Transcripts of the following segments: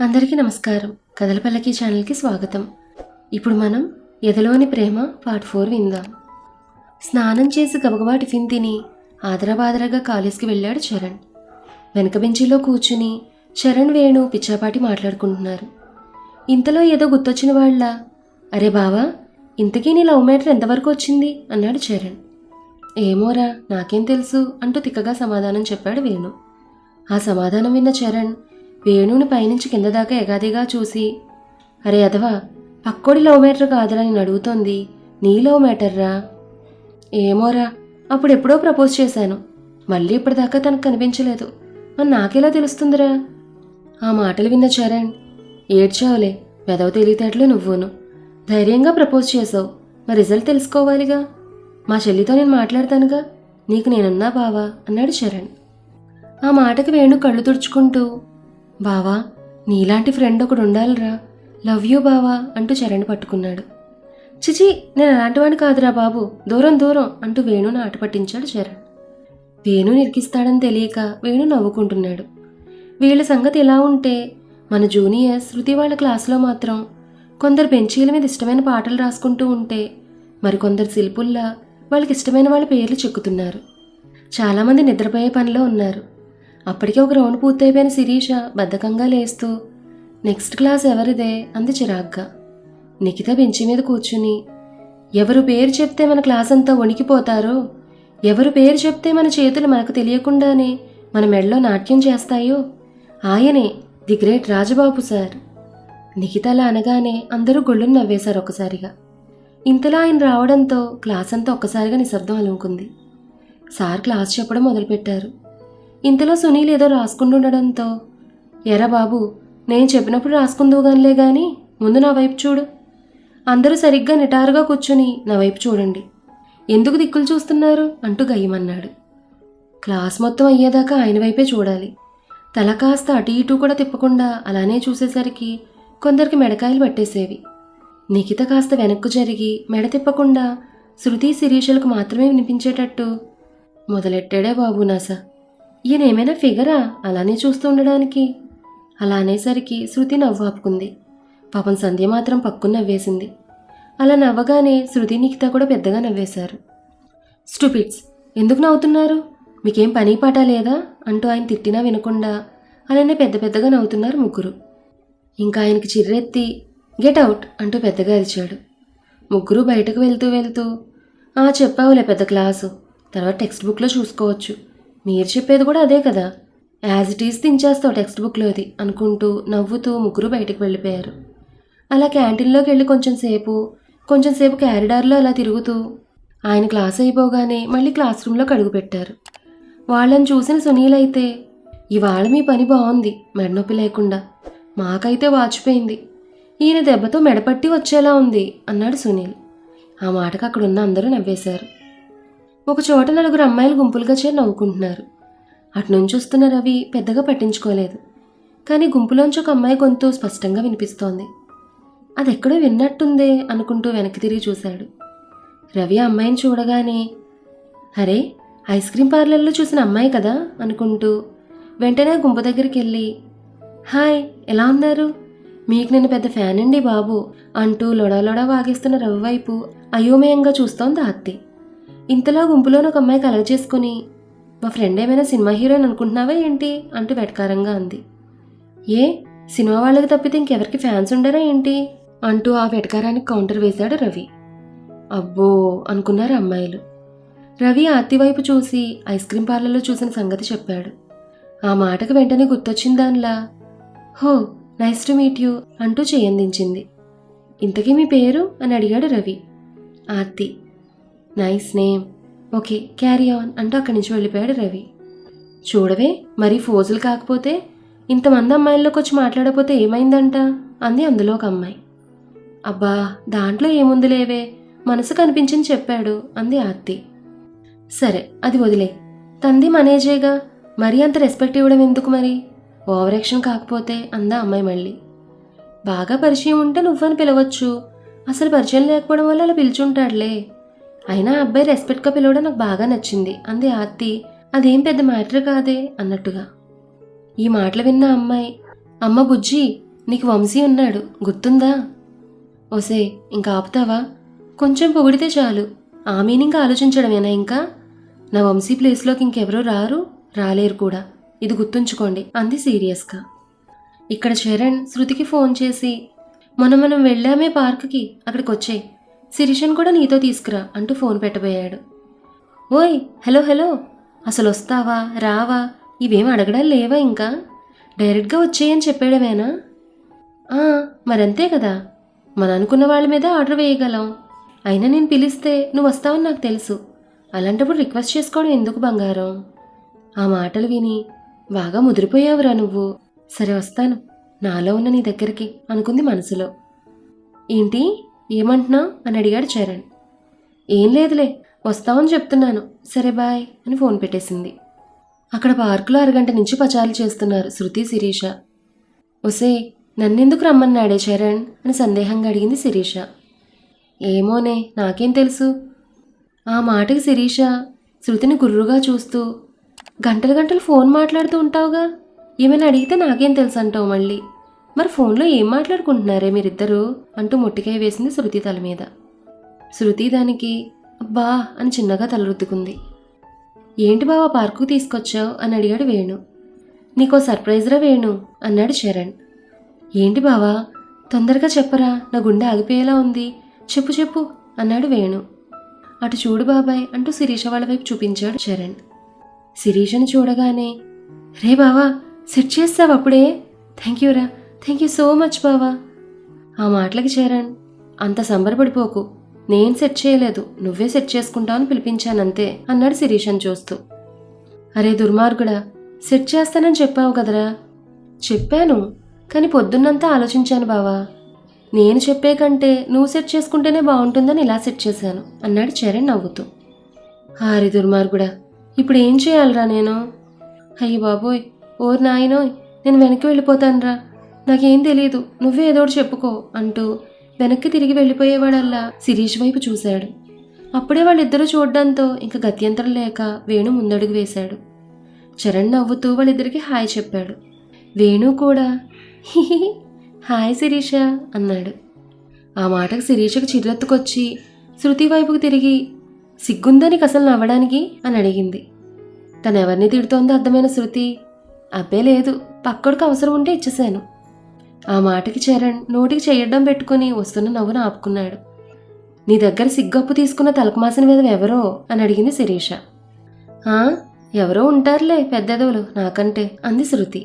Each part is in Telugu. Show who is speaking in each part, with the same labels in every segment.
Speaker 1: అందరికీ నమస్కారం. కథల పల్లకి ఛానల్కి స్వాగతం. ఇప్పుడు మనం ఎదలోని ప్రేమ పార్ట్ 4 విందాం. స్నానం చేసి గబగబా టిఫిన్ తిని ఆదరాబాదరాగా కాలేజ్కి వెళ్ళాడు చరణ్. వెనక బెంచీలో కూర్చుని చరణ్ వేణు పిచ్చాపాటి మాట్లాడుకుంటున్నారు. ఇంతలో ఏదో గుర్తొచ్చిన వాళ్ళ, అరే బావా, ఇంతకీ నీ లవ్ మ్యాటర్ ఎంతవరకు వచ్చింది అన్నాడు చరణ్. ఏమోరా, నాకేం తెలుసు అంటూ తిక్కగా సమాధానం చెప్పాడు వేణు. ఆ సమాధానం విన్న చరణ్ వేణుని పైనుంచి కింద దాకా ఎగాదిగా చూసి, అరే అదవా, పక్కోడి లవ్ మ్యాటర్ కాదురా నేను అడుగుతోంది, నీ లవ్ మ్యాటర్రా. ఏమోరా, అప్పుడు ఎప్పుడో ప్రపోజ్ చేశాను, మళ్ళీ ఇప్పటిదాకా తనకు కనిపించలేదు, మరి నాకెలా తెలుస్తుందిరా. ఆ మాటలు విన్న చరణ్, ఏడ్చావులే, పెదవ తెలివితేటలు నువ్వును, ధైర్యంగా ప్రపోజ్ చేసావు, మరి రిజల్ట్ తెలుసుకోవాలిగా, మా చెల్లితో నేను మాట్లాడతానుగా, నీకు నేనున్నా బావా అన్నాడు చరణ్. ఆ మాటకి వేణు కళ్ళు తుడుచుకుంటూ, బావా, నీలాంటి ఫ్రెండ్ ఒకడు ఉండాలిరా, లవ్ యూ బావా అంటూ చరణ్ పట్టుకున్నాడు. చిచి, నేను అలాంటివాడిని కాదురా బాబు, దూరం దూరం అంటూ వేణుని ఆట పట్టించాడు చరణ్. వేణు నిరికిస్తాడని తెలియక వేణు నవ్వుకుంటున్నాడు. వీళ్ళ సంగతి ఎలా ఉంటే, మన జూనియర్స్ శృతి వాళ్ళ క్లాసులో మాత్రం కొందరు బెంచీల మీద ఇష్టమైన పాటలు రాసుకుంటూ ఉంటే, మరికొందరు శిల్పుల్లా వాళ్ళకి ఇష్టమైన వాళ్ళ పేర్లు చెక్కుతున్నారు. చాలామంది నిద్రపోయే పనిలో ఉన్నారు. అప్పటికే ఒక రౌండ్ పూర్తయిపోయిన శిరీష బద్ధకంగా లేస్తూ, నెక్స్ట్ క్లాస్ ఎవరిదే అంది చిరాగ్గా. నిఖిత బెంచి మీద కూర్చుని, ఎవరు పేరు చెప్తే మన క్లాస్ అంతా వణికిపోతారో, ఎవరు పేరు చెప్తే మన చేతులు మనకు తెలియకుండానే మన మెడలో నాట్యం చేస్తాయో ఆయనే the great Rajababu sir. Nikhita అలా అనగానే అందరూ గొళ్ళును నవ్వేశారు ఒక్కసారిగా. ఇంతలా ఆయన రావడంతో క్లాస్ అంతా ఒక్కసారిగా నిశ్శబ్దం అలుముకుంది. సార్ క్లాస్ చెప్పడం మొదలుపెట్టారు. ఇంతలో సునీల్ ఏదో రాసుకుంటుండడంతో, ఎరా బాబు, నేను చెప్పినప్పుడు రాసుకుందువుగానిలే గాని ముందు నా వైపు చూడు, అందరూ సరిగ్గా నిటారుగా కూర్చుని నా వైపు చూడండి, ఎందుకు దిక్కులు చూస్తున్నారు అంటూ గయ్యమన్నాడు. క్లాస్ మొత్తం అయ్యేదాకా ఆయన వైపే చూడాలి. తల కాస్త అటు ఇటు కూడా తిప్పకుండా అలానే చూసేసరికి కొందరికి మెడకాయలు పట్టేసేవి. నిఖిత కాస్త వెనక్కు జరిగి మెడ తిప్పకుండా శృతి శిరీషలకు మాత్రమే వినిపించేటట్టు మొదలెట్టాడే బాబు నాస. ఈయనేమైనా ఫిగరా అలానే చూస్తూ ఉండడానికి? అలా అనేసరికి శృతి నవ్వు ఆపుకుంది. పాపం సంధ్య మాత్రం పక్కున నవ్వేసింది. అలా నవ్వగానే శృతి నిఖిత కూడా పెద్దగా నవ్వేశారు. స్టూపిడ్స్, ఎందుకు నవ్వుతున్నారు, మీకేం పని పాట లేదా అంటూ ఆయన తిట్టినా వినకుండా అలానే పెద్ద పెద్దగా నవ్వుతున్నారు ముగ్గురు. ఇంకా ఆయనకి చిర్రెత్తి గెట్ అవుట్ అంటూ పెద్దగా అరిచాడు. ముగ్గురు బయటకు వెళ్తూ చెప్పావులే పెద్ద క్లాసు, తర్వాత టెక్స్ట్ బుక్లో చూసుకోవచ్చు, మీరు చెప్పేది కూడా అదే కదా, యాజ్ ఇట్ ఈజ్ దించేస్తావు టెక్స్ట్ బుక్లోది అనుకుంటూ నవ్వుతూ ముగ్గురు బయటకు వెళ్ళిపోయారు. అలా క్యాంటీన్లోకి వెళ్ళి కొంచెంసేపు క్యారిడార్లో అలా తిరుగుతూ ఆయన క్లాస్ అయిపోగానే మళ్ళీ క్లాస్ రూమ్లోకి అడుగుపెట్టారు. వాళ్ళని చూసిన సునీల్ అయితే, ఇవాళ మీ పని బాగుంది, మెడనొప్పి లేకుండా, మాకైతే వాచిపోయింది, ఈయన దెబ్బతో మెడపట్టి వచ్చేలా ఉంది అన్నాడు సునీల్. ఆ మాటకు అక్కడున్న అందరూ నవ్వేశారు. ఒక చోట నలుగురు అమ్మాయిలు గుంపులుగా చేరి నవ్వుకుంటున్నారు. అటునుంచి వస్తున్న రవి పెద్దగా పట్టించుకోలేదు. కానీ గుంపులోంచి ఒక అమ్మాయి గొంతు స్పష్టంగా వినిపిస్తోంది. అది ఎక్కడో విన్నట్టుందే అనుకుంటూ వెనక్కి తిరిగి చూశాడు. రవి ఆ అమ్మాయిని చూడగానే, అరే, ఐస్ క్రీమ్ పార్లర్లో చూసిన అమ్మాయి కదా అనుకుంటూ వెంటనే గుంపు దగ్గరికి వెళ్ళి, హాయ్, ఎలా ఉన్నారు, మీకు నేను పెద్ద ఫ్యాన్ అండి బాబు అంటూ లొడా వాగేస్తున్న రవి వైపు అయోమయంగా చూస్తోంది ఆర్తి. ఇంతలో గుంపులోని ఒక అమ్మాయి కలగ చేసుకుని, మా ఫ్రెండ్ ఏమైనా సినిమా హీరోయిన్ అనుకుంటున్నావా ఏంటి అంటూ వెటకారంగా అంది. ఏ, సినిమా వాళ్ళకి తప్పితే ఇంకెవరికి ఫ్యాన్స్ ఉండరా ఏంటి అంటూ ఆ వెటకారానికి కౌంటర్ వేశాడు రవి. అబ్బో అనుకున్నారు అమ్మాయిలు. రవి ఆర్తి వైపు చూసి ఐస్ క్రీమ్ పార్లర్లో చూసిన సంగతి చెప్పాడు. ఆ మాటకు వెంటనే గుర్తొచ్చిన దానిలా, హో, నైస్ టు మీట్ యూ అంటూ చేయందించింది. ఇంతకీ మీ పేరు అని అడిగాడు Ravi. Aarti. Nice name, okay, carry on అంటూ అక్కడి నుంచి వెళ్ళిపోయాడు రవి. చూడవే, మరీ ఫోజులు కాకపోతే ఇంతమంది అమ్మాయిల్లోకి వచ్చి మాట్లాడకపోతే ఏమైందంట అంది అందులో ఒక అమ్మాయి. అబ్బా, దాంట్లో ఏముంది లేవే, మనసు కనిపించింది చెప్పాడు అంది ఆర్తి. సరే, అది వదిలే, తంది మనేజేగా, మరీ అంత రెస్పెక్ట్ ఇవ్వడం ఎందుకు మరి, ఓవర్ యాక్షన్ కాకపోతే అందా అమ్మాయి మళ్ళీ. బాగా పరిచయం ఉంటే నువ్వని పిలవచ్చు, అసలు పరిచయం లేకపోవడం వల్ల అలా పిలుచుంటాడులే, అయినా అబ్బాయి రెస్పెక్ట్గా పిలవడం నాకు బాగా నచ్చింది అంది ఆర్తి అదేం పెద్ద మ్యాటర్ కాదే అన్నట్టుగా. ఈ మాటలు విన్న అమ్మాయి, అమ్మ బుజ్జి, నీకు వంశీ ఉన్నాడు, గుర్తుందా? ఓసే, ఇంకా ఆపుతావా? కొంచెం పొగిడితే చాలు, ఆ మీనింగ్ ఆలోచించడమేనా ఇంకా? నా వంశీ ప్లేస్లోకి ఇంకెవరూ రాలేరు కూడా, ఇది గుర్తుంచుకోండి అంది సీరియస్గా. ఇక్కడ చరణ్ శృతికి ఫోన్ చేసి, మనం వెళ్ళామే పార్కుకి, అక్కడికి వచ్చేయ్, శిరీషను కూడా నీతో తీసుకురా అంటూ ఫోన్ పెట్టబోయాడు. ఓయ్, హలో, అసలు వస్తావా రావా ఇవేం అడగడాలు లేవా? ఇంకా డైరెక్ట్గా వచ్చేయని చెప్పేయడమేనా? మరంతే కదా, మన అనుకున్న వాళ్ళ మీద ఆర్డర్ వేయగలం. అయినా నేను పిలిస్తే నువ్వు వస్తావని నాకు తెలుసు, అలాంటప్పుడు రిక్వెస్ట్ చేసుకోవడం ఎందుకు బంగారం? ఆ మాటలు విని బాగా ముదిరిపోయావురా నువ్వు. సరే వస్తాను, నాలో ఉన్న నీ దగ్గరికి అనుకుంది మనసులో. ఏంటి, ఏమంటున్నావు అని అడిగాడు చరణ్. ఏం లేదులే, వస్తామని చెప్తున్నాను, సరే బాయ్ అని ఫోన్ పెట్టేసింది. అక్కడ పార్కులో అరగంట నుంచి పచారులు చేస్తున్నారు శృతి, శిరీష. ఒసే, నన్నెందుకు రమ్మన్నాడే చరణ్ అని సందేహంగా అడిగింది శిరీష. ఏమోనే, నాకేం తెలుసు. ఆ మాటకి శిరీష శృతిని గుర్రుగా చూస్తూ, గంటలు ఫోన్ మాట్లాడుతూ ఉంటావుగా, ఏమైనా అడిగితే నాకేం తెలుసు అంటావు మళ్ళీ. మరి ఫోన్లో ఏం మాట్లాడుకుంటున్నారే మీరిద్దరూ అంటూ మొట్టికాయ వేసింది శృతి తల మీద. శృతి దానికి అబ్బా అని చిన్నగా తలరుద్దుకుంది. ఏంటి బావా పార్కుకు తీసుకొచ్చావు అని అడిగాడు వేణు. నీకో సర్ప్రైజ్రా వేణు అన్నాడు చరణ్. ఏంటి బావా, తొందరగా చెప్పరా, నా గుండె ఆగిపోయేలా ఉంది, చెప్పు అన్నాడు వేణు. అటు చూడు బాబాయ్ అంటూ శిరీష వాళ్ళ వైపు చూపించాడు చరణ్. శిరీషను చూడగానే, రే బావా సెట్ చేస్తావు అప్పుడే, థ్యాంక్ యూ సో మచ్ బావా. ఆ మాటలకి చరణ్, అంత సంబరపడిపోకు, నేను సెట్ చేయలేదు, నువ్వే సెట్ చేసుకుంటావని పిలిపించానంతే అన్నాడు శిరీషను చూస్తూ. అరే దుర్మార్గుడా, సెట్ చేస్తానని చెప్పావు కదరా. చెప్పాను, కానీ పొద్దున్నంతా ఆలోచించాను బావా, నేను చెప్పే కంటే నువ్వు సెట్ చేసుకుంటేనే బాగుంటుందని ఇలా సెట్ చేశాను అన్నాడు చరణ్ నవ్వుతూ. హారి దుర్మార్గుడా, ఇప్పుడు ఏం చేయాలరా నేను? అయ్యి బాబోయ్, ఓర్ నాయనోయ్, నేను వెనక్కి వెళ్ళిపోతానురా, నాకేం తెలీదు, నువ్వే ఏదోటి చెప్పుకో అంటూ వెనక్కి తిరిగి వెళ్ళిపోయేవాడల్లా శిరీష్ వైపు చూశాడు. అప్పుడే వాళ్ళిద్దరూ చూడడంతో ఇంకా గత్యంతరం లేక వేణు ముందడుగు వేశాడు. చరణ్ నవ్వుతూ వాళ్ళిద్దరికి హాయ్ చెప్పాడు. వేణు కూడా హిహి హాయ్ శిరీష అన్నాడు. ఆ మాటకు శిరీషకు చిర్రెత్తుకొచ్చి శృతి వైపుకు తిరిగి, సిగ్గుందని అసలు నవ్వడానికి అని అడిగింది. తనెవరిని తిడుతోందో అర్థమైన శృతి, అబ్బే లేదు, పక్కడికి అవసరం ఉంటే ఇచ్చేశాను. ఆ మాటకి చరణ్ నోటికి చెయ్యడం పెట్టుకుని వస్తున్న నవ్వును ఆపుకున్నాడు. నీ దగ్గర సిగ్గప్పు తీసుకున్న తలకమాసిన మీద ఎవరో అని అడిగింది శిరీష. ఎవరో ఉంటారులే పెద్దెదవులు నాకంటే అంది శృతి.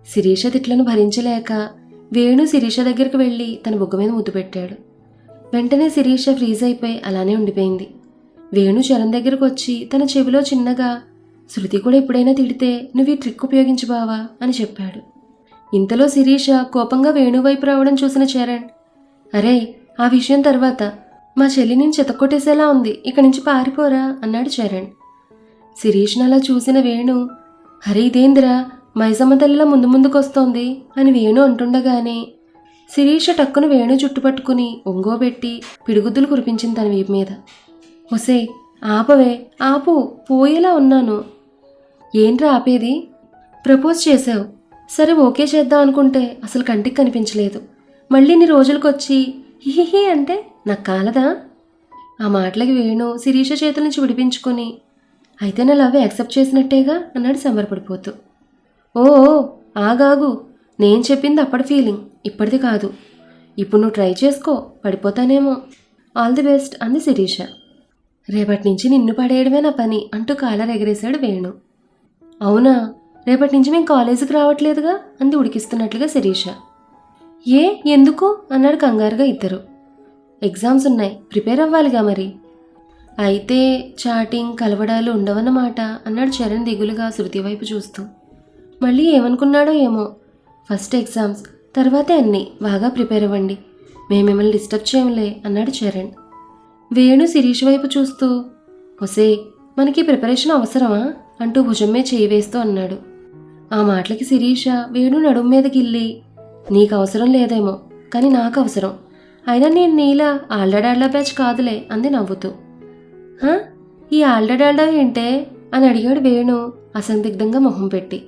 Speaker 1: శిరీష తిట్లను భరించలేక వేణు శిరీష దగ్గరికి వెళ్ళి తన బుగ్గ మీద ముద్దు పెట్టాడు. వెంటనే శిరీష ఫ్రీజ్ అయిపోయి అలానే ఉండిపోయింది. వేణు చరణ్ దగ్గరకు వచ్చి తన చెవిలో చిన్నగా, శృతి కూడా ఎప్పుడైనా తిడితే నువ్వు ఈ ట్రిక్ ఉపయోగించు బావా అని చెప్పాడు. ఇంతలో శిరీష కోపంగా వేణు వైపు రావడం చూసిన చరణ్, అరే ఆ విషయం తర్వాత, మా చెల్లి నేను చెతక్కొట్టేసేలా ఉంది, ఇక్కడి నుంచి పారిపోరా అన్నాడు చరణ్. శిరీష్ను అలా చూసిన వేణు, అరే ఇదేందిరా, మైసమ్మ తల్లిలా ముందుకొస్తోంది అని వేణు అంటుండగానే శిరీష టక్కును వేణు చుట్టుపట్టుకుని ఒంగోబెట్టి పిడుగుద్దులు కురిపించింది తన వీపు మీద. ఒసే ఆపవే, ఆపు, పోయేలా ఉన్నాను. ఏంట్రా ఆపేది? ప్రపోజ్ చేశావు, సరే ఓకే చేద్దాం అనుకుంటే అసలు కంటికి కనిపించలేదు, మళ్ళీ నీ రోజులకొచ్చి హిహిహి అంటే నాకు కాలదా? ఆ మాటలకి వేణు శిరీష చేతుల నుంచి విడిపించుకొని, అయితే నా లవ్ యాక్సెప్ట్ చేసినట్టేగా అన్నాడు సంబరపడిపోతూ. ఓ ఆగాగు, నేను చెప్పింది అప్పటి ఫీలింగ్, ఇప్పటిది కాదు. ఇప్పుడు నువ్వు ట్రై చేసుకో, పడిపోతానేమో. ఆల్ ది బెస్ట్ అంది శిరీష. రేపటి నుంచి నిన్ను పడేయడమే నా పని అంటూ కాలర్ ఎగరేశాడు వేణు. అవునా, రేపటి నుంచి మేము కాలేజీకి రావట్లేదుగా అంది ఉడికిస్తున్నట్లుగా శిరీష. ఎందుకు అన్నాడు కంగారుగా ఇద్దరు. ఎగ్జామ్స్ ఉన్నాయి, ప్రిపేర్ అవ్వాలిగా మరి. అయితే చాటింగ్ కలవడాలు ఉండవన్నమాట అన్నాడు చరణ్ దిగులుగా శృతి వైపు చూస్తూ. మళ్ళీ ఏమనుకున్నాడో ఏమో. ఫస్ట్ ఎగ్జామ్స్, తర్వాతే అన్నీ, బాగా ప్రిపేర్ అవ్వండి, మేము మిమ్మల్ని డిస్టర్బ్ చేయంలే అన్నాడు చరణ్. వేణు శిరీష్ వైపు చూస్తూ, ఒసే మనకి ప్రిపరేషన్ అవసరమా అంటూ భుజమ్మే చేయి వేస్తూ అన్నాడు. ఆ మాటలకి శిరీష వేణు నడుము మీద గిల్లి, నీకు అవసరం లేదేమో కానీ నాకు అవసరం, అయినా నేను నీలా ఆల్డాడాల్డా బ్యాచ్ కాదులే అంది నవ్వుతూ. ఈ ఆల్డాడాల్డా ఏంటే అని అడిగాడు వేణు అసందిగ్ధంగా మొహం పెట్టి.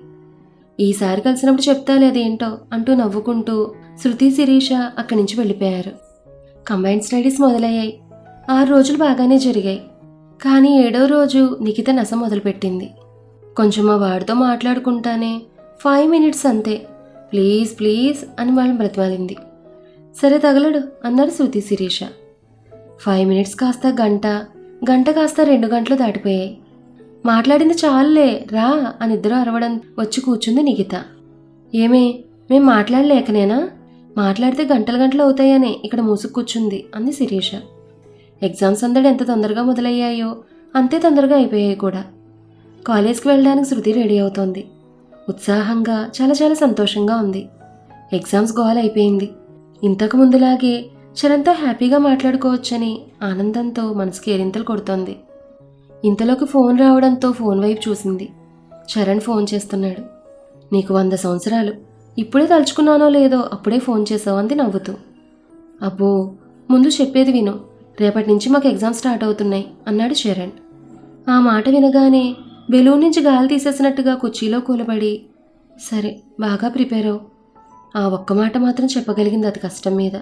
Speaker 1: ఈసారి కలిసినప్పుడు చెప్తాలే అదేంటో అంటూ నవ్వుకుంటూ శృతి శిరీష అక్కడి నుంచి వెళ్ళిపోయారు. కంబైన్డ్ స్టడీస్ మొదలయ్యాయి. 6 రోజులు బాగానే జరిగాయి. కానీ 7వ రోజు నిఖిత నస మొదలుపెట్టింది. కొంచెం మా వాడితో మాట్లాడుకుంటానే, 5 minutes అంతే, ప్లీజ్ ప్లీజ్ అని వాళ్ళని బ్రతిమాలింది. సరే తగలడు అన్నారు శృతి శిరీష. 5 minutes కాస్త గంట, గంట కాస్త 2 గంటలు దాటిపోయాయి. మాట్లాడింది చాలులే రా అని ఇద్దరు అరవడం వచ్చి కూర్చుంది నిఖిత. ఏమే, మేం మాట్లాడలేకనేనా? మాట్లాడితే గంటలు గంటలు అవుతాయనే ఇక్కడ మూసుకు కూర్చుంది అంది శిరీష. ఎగ్జామ్స్ అందరూ ఎంత తొందరగా మొదలయ్యాయో అంతే తొందరగా అయిపోయాయి కూడా. కాలేజ్కి వెళ్ళడానికి శృతి రెడీ అవుతోంది. ఉత్సాహంగా చాలా చాలా సంతోషంగా ఉంది. ఎగ్జామ్స్ గోల్ అయిపోయింది. ఇంతకు ముందులాగే చరణ్తో హ్యాపీగా మాట్లాడుకోవచ్చని ఆనందంతో మనసుకి ఏరింతలు కొడుతోంది. ఇంతలోకి ఫోన్ రావడంతో ఫోన్ వైపు చూసింది. చరణ్ ఫోన్ చేస్తున్నాడు. నీకు 100 సంవత్సరాలు, ఇప్పుడే తలుచుకున్నానో లేదో అప్పుడే ఫోన్ చేసావు అంది నవ్వుతూ. అబ్బో, ముందు చెప్పేది విను, రేపటి నుంచి మాకు ఎగ్జామ్ స్టార్ట్ అవుతున్నాయి అన్నాడు చరణ్. ఆ మాట వినగానే బెలూన్ నుంచి గాలి తీసేసినట్టుగా కుర్చీలో కూలబడి, సరే బాగా ప్రిపేర్ అవు. ఆ ఒక్క మాట మాత్రం చెప్పగలిగింది అది కష్టం మీద.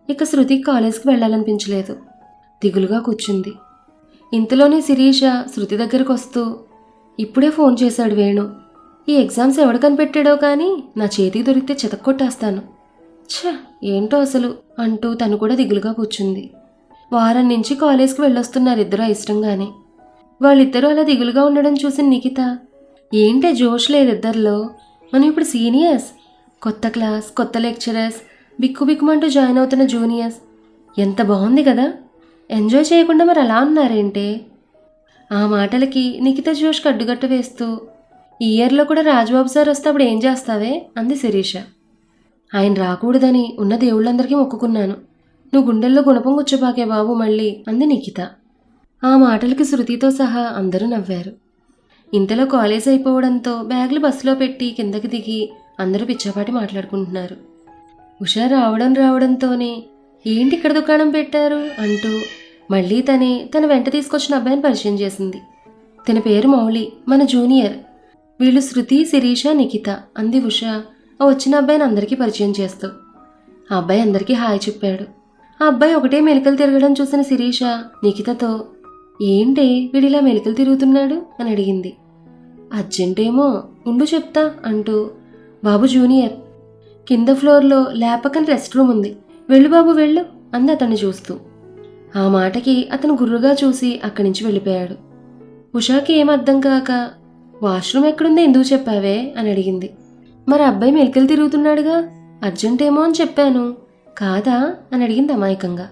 Speaker 1: ఇక శృతికి కాలేజ్కి వెళ్ళాలనిపించలేదు. దిగులుగా కూర్చుంది. ఇంతలోనే శిరీష శృతి దగ్గరకు వస్తూ, ఇప్పుడే ఫోన్ చేశాడు వేణు. ఈ ఎగ్జామ్స్ ఎవడు కనిపెట్టాడో కానీ నా చేతికి దొరికితే చితక్కొట్టేస్తాను. ఛ, ఏంటో అసలు అంటూ తను కూడా దిగులుగా కూర్చుంది. వారం నుంచి కాలేజ్కి వెళ్ళొస్తున్నారు ఇద్దరు ఇష్టంగానే. వాళ్ళిద్దరూ అలా దిగులుగా ఉండడం చూసిన నిఖిత, ఏంటే జోష్ లేదు ఇద్దరిలో, మనం ఇప్పుడు సీనియర్స్, కొత్త క్లాస్, కొత్త లెక్చరర్స్, బిక్కు బిక్కుమంటూ జాయిన్ అవుతున్న జూనియర్స్, ఎంత బాగుంది కదా, ఎంజాయ్ చేయకుండా మరి అలా ఉన్నారేంటే? ఆ మాటలకి నిఖిత జోష్కి అడ్డుగట్ట వేస్తూ, ఈ ఇయర్లో కూడా రాజబాబు సార్ వస్తే అప్పుడు ఏం చేస్తావే అంది శిరీష. ఆయన రాకూడదని ఉన్న దేవుళ్ళందరికీ మొక్కుకున్నాను, నువ్వు గుండెల్లో గుణపం కూర్చోబాకే బాబు మళ్ళీ అంది నిఖిత. ఆ మాటలకి శృతితో సహా అందరూ నవ్వారు. ఇంతలో కాలేజ్ అయిపోవడంతో బ్యాగులు బస్సులో పెట్టి కిందకి దిగి అందరూ పిచ్చాపాటి మాట్లాడుకుంటున్నారు. ఉషా రావడంతోనే ఏంటి ఇక్కడ దుకాణం పెట్టారు అంటూ మళ్ళీ తన వెంట తీసుకొచ్చిన అబ్బాయిని పరిచయం చేసింది. తన పేరు మౌలి, మన జూనియర్. వీళ్ళు శృతి, శిరీష, నిఖిత అంది ఉష ఆ వచ్చిన అబ్బాయిని అందరికీ పరిచయం చేస్తూ. ఆ అబ్బాయి అందరికీ హాయ్ చెప్పాడు. ఆ అబ్బాయి ఒకటే మెలికలు తిరగడం చూసిన శిరీష నిఖితతో, ఏంటి వీడిలా మెలికలు తిరుగుతున్నాడు అని అడిగింది. అర్జెంటేమో, ఉండు చెప్తా అంటూ, బాబు జూనియర్, కింద ఫ్లోర్లో ల్యాబ్ పక్కన రెస్ట్ రూమ్ ఉంది, వెళ్ళు బాబు వెళ్ళు అంది అతన్ని చూస్తూ. ఆ మాటకి అతను గుర్రుగా చూసి అక్కడి నుంచి వెళ్ళిపోయాడు. ఉషాకి ఏం అర్థం కాక, వాష్రూమ్ ఎక్కడుందో ఎందుకు చెప్పావే అని అడిగింది. మరి అబ్బాయి మెలికలు తిరుగుతున్నాడుగా, అర్జెంటేమో అని చెప్పాను కాదా అని అడిగింది అమాయకంగా.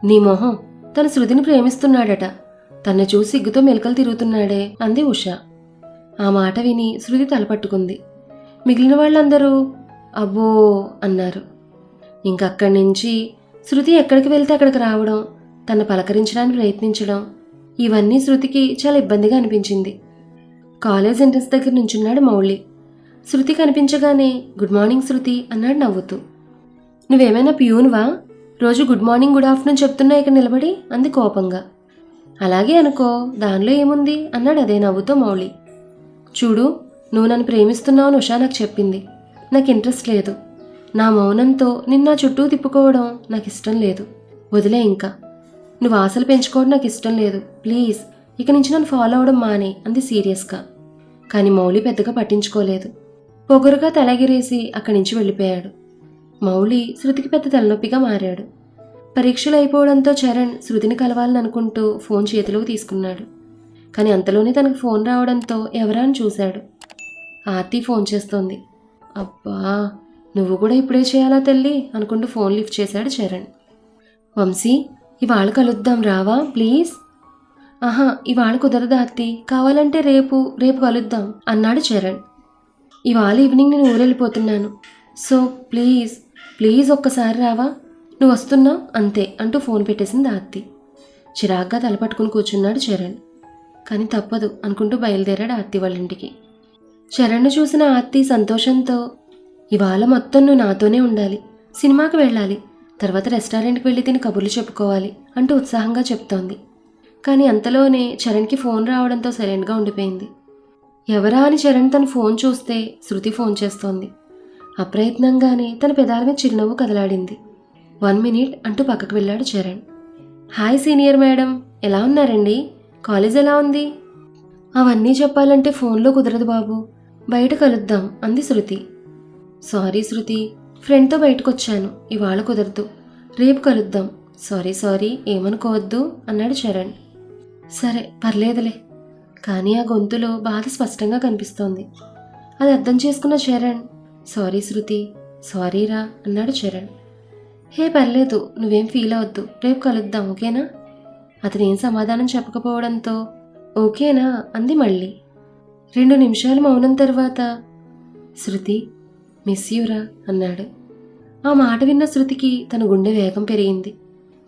Speaker 1: నీ మొహం, తన శృతిని ప్రేమిస్తున్నాడట, తన్ను చూసి సిగ్గుతో మెలికలు తిరుగుతున్నాడే అంది ఉష. ఆ మాట విని శృతి తలపట్టుకుంది. మిగిలిన వాళ్ళందరూ అబ్బో అన్నారు. ఇంకక్కడి నుంచి శృతి ఎక్కడికి వెళ్తే అక్కడికి రావడం, తను పలకరించడానికి ప్రయత్నించడం, ఇవన్నీ శృతికి చాలా ఇబ్బందిగా అనిపించింది. కాలేజ్ ఎంట్రన్స్ దగ్గర నుంచున్నాడు మౌళి. శృతి కనిపించగానే గుడ్ మార్నింగ్ శృతి అన్నాడు నవ్వుతూ. నువ్వేమైనా ప్యూన్వా, రోజు గుడ్ మార్నింగ్ గుడ్ ఆఫ్టర్నూన్ చెప్తున్నా ఇక్కడ నిలబడి అంది కోపంగా. అలాగే అనుకో, దానిలో ఏముంది అన్నాడు అదే నవ్వుతో మౌళి. చూడు, నువ్వు నన్ను ప్రేమిస్తున్నావని ఉషా నాకు చెప్పింది, నాకు ఇంట్రెస్ట్ లేదు. నా మౌనంతో నిన్న చుట్టూ తిప్పుకోవడం నాకు ఇష్టం లేదు, వదిలే. ఇంకా నువ్వు ఆశలు పెంచుకోవడం నాకు ఇష్టం లేదు, ప్లీజ్ ఇక నుంచి నన్ను ఫాలో అవడం మానే అంది సీరియస్గా. కానీ మౌళి పెద్దగా పట్టించుకోలేదు. పొగరుగా తలగిరేసి అక్కడి నుంచి వెళ్ళిపోయాడు. మౌళి శృతికి పెద్ద తలనొప్పిగా మారాడు. పరీక్షలు అయిపోవడంతో చరణ్ శృతిని కలవాలని అనుకుంటూ ఫోన్ చేతిలోకి తీసుకున్నాడు. కానీ అంతలోనే తనకు ఫోన్ రావడంతో ఎవరా అని చూశాడు. ఆర్తి ఫోన్ చేస్తోంది. అబ్బా, నువ్వు కూడా ఇప్పుడే చేయాలా తల్లి అనుకుంటూ ఫోన్ లిఫ్ట్ చేశాడు చరణ్. వంశీ, ఇవాళ కలుద్దాం రావా ప్లీజ్. ఆహా, ఇవాళ కుదరదు ఆర్తి, కావాలంటే రేపు కలుద్దాం అన్నాడు చరణ్. ఇవాళ ఈవినింగ్ నేను ఊరెళ్ళిపోతున్నాను, సో ప్లీజ్ ఒక్కసారి రావా, నువ్వు వస్తున్నావు అంతే అంటూ ఫోన్ పెట్టేసింది ఆర్తి. చిరాగ్గా తలపట్టుకుని కూర్చున్నాడు చరణ్. కానీ తప్పదు అనుకుంటూ బయలుదేరాడు ఆర్తి వాళ్ళ ఇంటికి. చరణ్ను చూసిన ఆర్తి సంతోషంతో, ఇవాళ మొత్తం నువ్వు నాతోనే ఉండాలి, సినిమాకి వెళ్ళాలి, తర్వాత రెస్టారెంట్కి వెళ్ళి తిని కబుర్లు చెప్పుకోవాలి అంటూ ఉత్సాహంగా చెప్తోంది. కానీ అంతలోనే చరణ్కి ఫోన్ రావడంతో సైలెంట్గా ఉండిపోయింది. ఎవరా అని చరణ్ తన ఫోన్ చూస్తే శృతి ఫోన్ చేస్తోంది. అప్రయత్నంగానే తన పెదాల మీద చిరునవ్వు కదలాడింది. 1 మినిట్ అంటూ పక్కకు వెళ్ళాడు చరణ్. హాయ్ సీనియర్ మేడం, ఎలా ఉన్నారండి? కాలేజ్ ఎలా ఉంది? అవన్నీ చెప్పాలంటే ఫోన్లో కుదరదు బాబు, బయట కలుద్దాం అంది శృతి. సారీ శృతి, ఫ్రెండ్తో బయటకొచ్చాను, ఇవాళ కుదరదు, రేపు కలుద్దాం. సారీ ఏమనుకోవద్దు అన్నాడు చరణ్. సరే పర్లేదులే, కానీ ఆ గొంతులో బాధ స్పష్టంగా కనిపిస్తోంది. అది అర్థం చేసుకున్న చరణ్, సారీ శృతి, సారీరా అన్నాడు చరణ్. హే పర్లేదు, నువ్వేం ఫీల్ అవద్దు, రేపు కలుద్దాం ఓకేనా? అతను ఏం సమాధానం చెప్పకపోవడంతో ఓకేనా అంది మళ్ళీ. 2 నిమిషాలు మౌనం తర్వాత శృతి మిస్ యూరా అన్నాడు. ఆ మాట విన్న శృతికి తన గుండె వేగం పెరిగింది.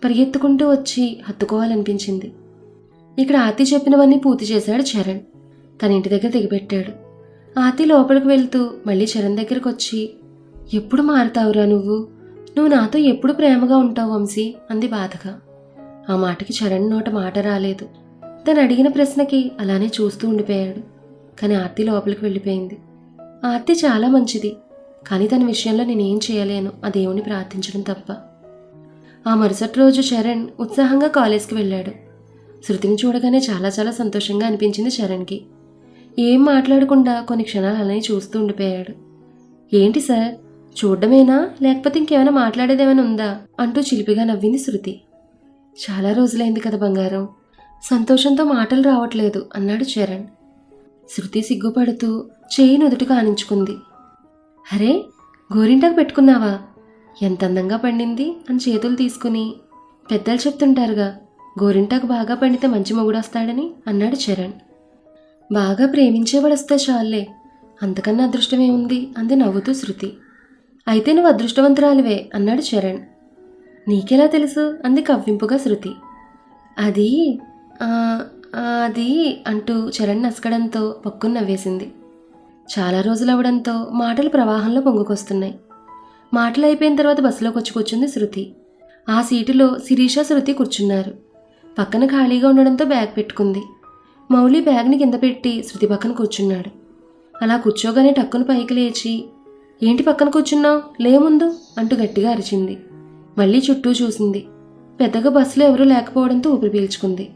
Speaker 1: పరిగెత్తుకుంటూ వచ్చి హత్తుకోవాలనిపించింది. ఇక్కడ ఆర్తి చెప్పినవన్నీ పూర్తి చేశాడు చరణ్. తన ఇంటి దగ్గర దిగబెట్టాడు. ఆర్తి లోపలికి వెళ్తూ మళ్ళీ చరణ్ దగ్గరకు వచ్చి, ఎప్పుడు మారుతావురా నువ్వు నాతో ఎప్పుడు ప్రేమగా ఉంటావు వంశీ అంది బాధగా. ఆ మాటకి చరణ్ నోట మాట రాలేదు. తను అడిగిన ప్రశ్నకి అలానే చూస్తూ ఉండిపోయాడు. కానీ ఆర్తి లోపలికి వెళ్ళిపోయింది. ఆర్తి చాలా మంచిది, కానీ తన విషయంలో నేనేం చేయలేను, ఆ దేవుని ప్రార్థించడం తప్ప. ఆ మరుసటి రోజు చరణ్ ఉత్సాహంగా కాలేజ్కి వెళ్ళాడు. శృతిని చూడగానే చాలా సంతోషంగా అనిపించింది చరణ్కి. ఏం మాట్లాడకుండా కొన్ని క్షణాలు అలానే చూస్తూ ఉండిపోయాడు. ఏంటి సార్, చూడ్డమేనా లేకపోతే ఇంకేమైనా మాట్లాడేదేమైనా ఉందా అంటూ చిలిపిగా నవ్వింది శృతి. చాలా రోజులైంది కదా బంగారం, సంతోషంతో మాటలు రావట్లేదు అన్నాడు చరణ్. శృతి సిగ్గుపడుతూ చేయి నుదుటి కానించుకుంది. అరే గోరింటాకు పెట్టుకున్నావా, ఎంత అందంగా పండింది అని చేతులు తీసుకుని, పెద్దలు చెప్తుంటారుగా గోరింటాకు బాగా పండితే మంచి మొగుడు వస్తాడని అన్నాడు చరణ్. బాగా ప్రేమించేవాడు వస్తే చాలే, అంతకన్నా అదృష్టమే ఉంది అంది నవ్వుతూ శృతి. అయితే నువ్వు అదృష్టవంతురాలివే అన్నాడు చరణ్. నీకెలా తెలుసు అంది కవ్వింపుగా శృతి. అది అది అంటూ చరణ్ నసకడంతో పక్కున నవ్వేసింది. చాలా రోజులవడంతో మాటలు ప్రవాహంలో పొంగుకొస్తున్నాయి. మాటలు అయిపోయిన తర్వాత బస్సులోకి వచ్చి కూర్చుంది శృతి. ఆ సీటులో శిరీష శృతి కూర్చున్నారు. పక్కన ఖాళీగా ఉండడంతో బ్యాగ్ పెట్టుకుంది. మౌలి బ్యాగ్ని కింద పెట్టి శృతి పక్కన కూర్చున్నాడు. అలా కూర్చోగానే టక్కున పైకి లేచి, ఏంటి పక్కన కూర్చున్నావు, లే ముందు అంటూ గట్టిగా అరిచింది. మళ్ళీ చుట్టూ చూసింది. పెద్దగా బస్సులో ఎవరూ లేకపోవడంతో ఊపిరి పీల్చుకుంది.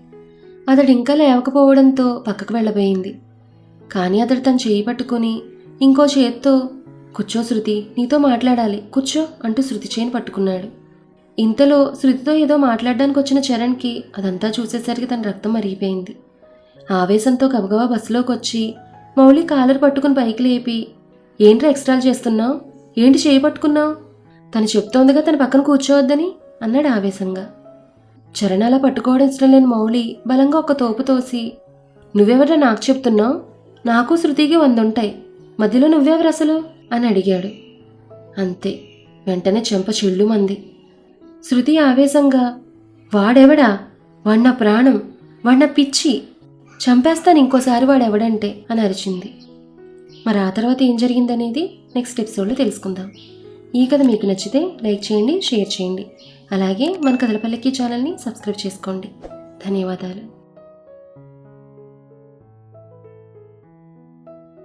Speaker 1: అతడు ఇంకా లేవకపోవడంతో పక్కకు వెళ్ళబోయింది. కానీ అతడు తను చేయి పట్టుకుని ఇంకో చేత్తో, కూర్చో శృతి, నీతో మాట్లాడాలి, కూర్చో అంటూ శృతి చేయిని పట్టుకున్నాడు. ఇంతలో శృతితో ఏదో మాట్లాడడానికి వచ్చిన చరణ్కి అదంతా చూసేసరికి తన రక్తం మరిగిపోయింది. ఆవేశంతో గబగబా బస్సులోకి వచ్చి మౌలి కాలర్ పట్టుకుని పైకి లేపి, ఏంట్రా ఎక్స్ట్రాలు చేస్తున్నావు, ఏంటి చేయి పట్టుకున్నావు, తను చెప్తోందిగా తన పక్కన కూర్చోవద్దని అన్నాడు ఆవేశంగా. చరణ్ అలా పట్టుకోవడం ఇష్టం లేని మౌలి బలంగా ఒక తోపు తోసి, నువ్వెవరా నాకు చెప్తున్నావు, నాకు శృతికి 100 ఉంటాయి, మధ్యలో నువ్వెవరు అసలు అని అడిగాడు. అంతే, వెంటనే చెంప చిల్లుమంది. శృతి ఆవేశంగా, వాడెవడా, వాణ్ణ ప్రాణం, వాణ్ణ పిచ్చి, చంపేస్తాను ఇంకోసారి వాడెవడంటే అని అరిచింది. మరి ఆ తర్వాత ఏం జరిగిందనేది నెక్స్ట్ ఎపిసోడ్లో తెలుసుకుందాం. ఈ కథ మీకు నచ్చితే లైక్ చేయండి, షేర్ చేయండి. అలాగే మన కథల పల్లకి ఛానల్ని సబ్స్క్రైబ్ చేసుకోండి. ధన్యవాదాలు.